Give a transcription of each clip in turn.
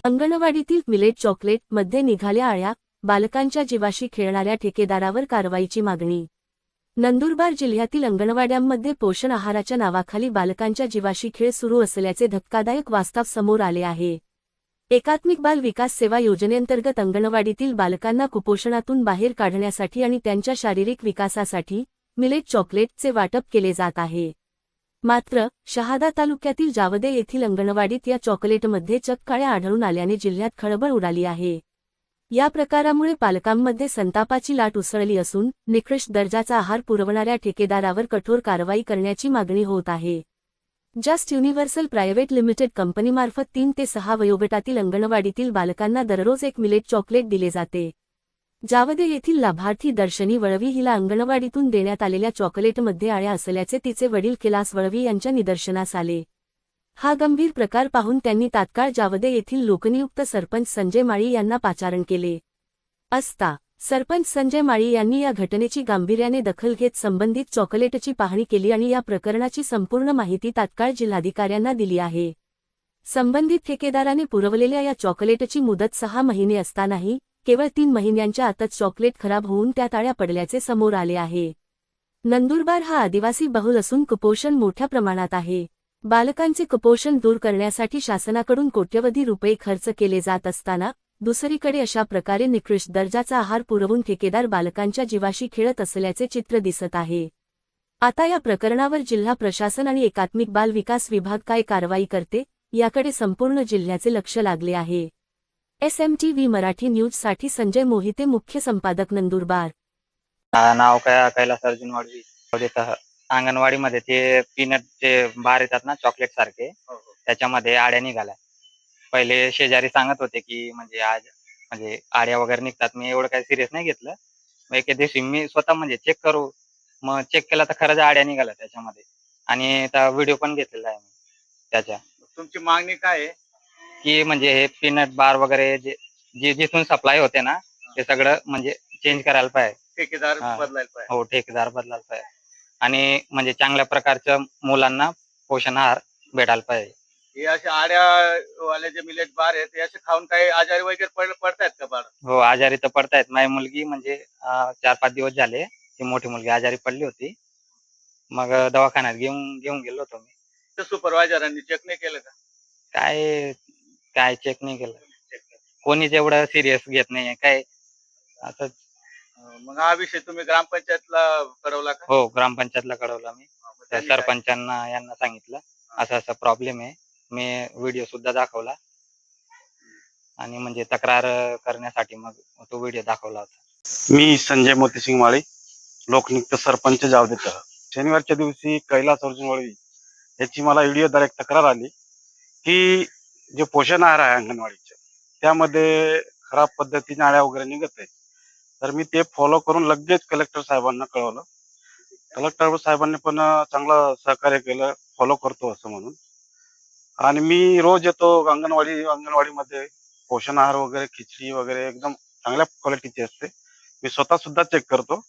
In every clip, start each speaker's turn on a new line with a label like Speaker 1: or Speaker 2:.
Speaker 1: अंगणवाडीतील millet chocolate मध्ये निघाल्या आळ्या, बालकांच्या जीवाशी खेळणाऱ्या ठेकेदारावर कारवाईची मागणी। नंदुरबार जिल्ह्यातील अंगणवाड्यांमध्ये पोषण आहाराच्या नावाखाली बालकांच्या जीवाशी खेळ सुरू असल्याचे धक्कादायक वास्तव समोर आले आहे। एकात्मिक बाल विकास सेवा योजनेअंतर्गत अंगणवाडीतील बालकांना कुपोषणातून बाहेर काढण्यासाठी आणि त्यांच्या शारीरिक विकासासाठी मिलेट चॉकलेटचे वाटप केले जात आहे। मात्र शहादा तालुक्यातील जावदे येथील अंगणवाडीत या चॉकलेटमध्ये चक्क आढळून आल्याने जिल्ह्यात खळबळ उडाली आहे। या प्रकारामुळे पालकांमध्ये संतापाची लाट उसळली असून निकृष्ट दर्जाचा आहार पुरवणाऱ्या ठेकेदारावर कठोर कारवाई करण्याची मागणी होत आहे। जस्ट युनिव्हर्सल प्रायव्हेट लिमिटेड कंपनीमार्फत 3 ते 6 वयोगटातील अंगणवाडीतील बालकांना दररोज एक मिलेट चॉकलेट दिले जाते। जावदे येथील लाभार्थी दर्शनी वळवी हिला अंगणवाडीतून देण्यात आलेल्या चॉकलेटमध्ये आळ्या असल्याचे तिचे वडील कैलास वळवी यांच्या निदर्शनास आले। हा गंभीर प्रकार पाहून त्यांनी तात्काळ जावदे येथील लोकनियुक्त सरपंच संजय माळी यांना पाचारण केले असता सरपंच संजय माळी यांनी या घटनेची गांभीर्याने दखल घेत संबंधित चॉकलेटची पाहणी केली आणि या प्रकरणाची संपूर्ण माहिती तात्काळ जिल्हाधिकाऱ्यांना दिली आहे। संबंधित ठेकेदाराने पुरवलेल्या या चॉकलेटची मुदत 6 महिने असतानाही केवळ 3 महिन्यांच्या आतच चॉकलेट खराब होऊन त्यात आळ्या पडल्याचे समोर आले आहे। नंदुरबार हा आदिवासी बहुल असून कुपोषण मोठ्या प्रमाणात आहे। बालकांचे कुपोषण दूर करण्यासाठी शासनाकडून कोट्यवधी रुपये खर्च केले जात असताना दुसरीकडे अशा प्रकारे निकृष्ट दर्जाचा आहार पुरवून ठेकेदार बालकांच्या जीवाशी खेळत असल्याचे चित्र दिसत आहे। आता या प्रकरणावर जिल्हा प्रशासन आणि एकात्मिक बाल विकास विभाग काय कारवाई करते याकडे संपूर्ण जिल्ह्याचे लक्ष लागले आहे। SMTV मराठी न्यूजसाठी संजय मोहिते, मुख्य संपादक, नंदुरबार।
Speaker 2: नाव काय कैलास अर्जुन वळवी। अंगणवाडीमध्ये ते पीनट जे बार येतात ना चॉकलेट सारखे, त्याच्यामध्ये आड्या निघाल्या। पहिले शेजारी सांगत होते की म्हणजे आड्या वगैरे निघतात। मी एवढं काही सिरियस नाही घेतलं। मग एके दिवशी मी स्वतः म्हणजे मग चेक केला तर खरंच आड्या निघाल्या त्याच्यामध्ये, आणि त्या व्हिडिओ पण घेतलेला आहे मी त्याच्या।
Speaker 3: तुमची मागणी काय आहे?
Speaker 2: की म्हणजे हे पीनट बार वगैरे जे जिथून सप्लाय होते ना ते सगळं म्हणजे चेंज करायला पाहिजे।
Speaker 3: ठेकेदार बदलायला पाहिजे।
Speaker 2: हो, ठेकेदार बदलायला पाहिजे आणि म्हणजे चांगल्या प्रकारच्या मुलांना पोषण आहार भेटायला पाहिजे।
Speaker 3: हे असे आड्या वाले जे मिलेट बार आहेत ते असे खाऊन काही आजारी वगैरे पडतायत का बाळ?
Speaker 2: हो, आजारी तर पडतायत। माझी मुलगी म्हणजे 4-5 दिवस झाले ती मोठी मुलगी आजारी पडली होती। मग दवाखान्यात घेऊन गेलो होतो मी।
Speaker 3: तर सुपरवायझरांनी चेक नाही केलं का?
Speaker 2: काय चेक नाही केलं, कोणीच एवढं सिरियस घेत नाहीये काय आता।
Speaker 3: मग हा विषय तुम्ही ग्रामपंचायतला कळवला का?
Speaker 2: हो, ग्रामपंचायतला कळवला मी। त्या सरपंचांना यांना सांगितलं असा प्रॉब्लेम आहे। मी व्हिडिओ सुद्धा दाखवला आणि म्हणजे तक्रार करण्यासाठी मग तो व्हिडिओ दाखवला होता।
Speaker 4: मी संजय मोतीसिंग माळी, लोकनियुक्त सरपंच जावदे। शनिवारच्या दिवशी कैलास अर्जुन वळवी याची मला व्हिडिओद्वारे एक तक्रार आली की जे पोषण आहार आहे अंगणवाडीचे त्यामध्ये खराब पद्धतीने आळ्या वगैरे निघत आहे। तर मी ते फॉलो करून लगेच कलेक्टर साहेबांना कळवलं। कलेक्टर साहेबांनी पण चांगलं सहकार्य केलं, फॉलो करतो असं म्हणून। आणि मी रोज येतो अंगणवाडीमध्ये पोषण आहार वगैरे, खिचडी वगैरे एकदम चांगल्या क्वालिटीची असते। मी स्वतः सुद्धा चेक करतो।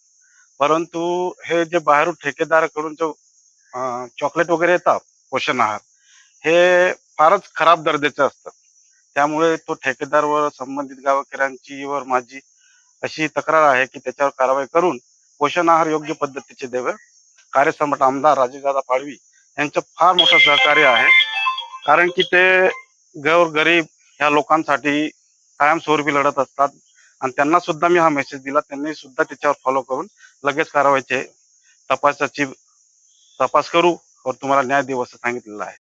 Speaker 4: परंतु हे जे बाहेरून ठेकेदाराकडून जो चॉकलेट वगैरे येतात पोषण आहार, हे फारच खराब दर्जाचे असतात। त्यामुळे तो ठेकेदारवर, संबंधित गावकऱ्यांची वर माझी अशी तक्रार आहे की त्याच्यावर कारवाई करून पोषण आहार योग्य पद्धतीचे द्यावे। कार्यसम्राट आमदार राजेशदादा पाडवी यांचं फार मोठं सहकार्य आहे, कारण की ते गरीब ह्या लोकांसाठी कायमस्वरूपी लढत असतात। आणि त्यांना सुद्धा मी हा मेसेज दिला, त्यांनी सुद्धा त्याच्यावर फॉलो करून लगेच कारवाईचे तपास करू व तुम्हाला न्याय देऊ असं सांगितलेलं आहे।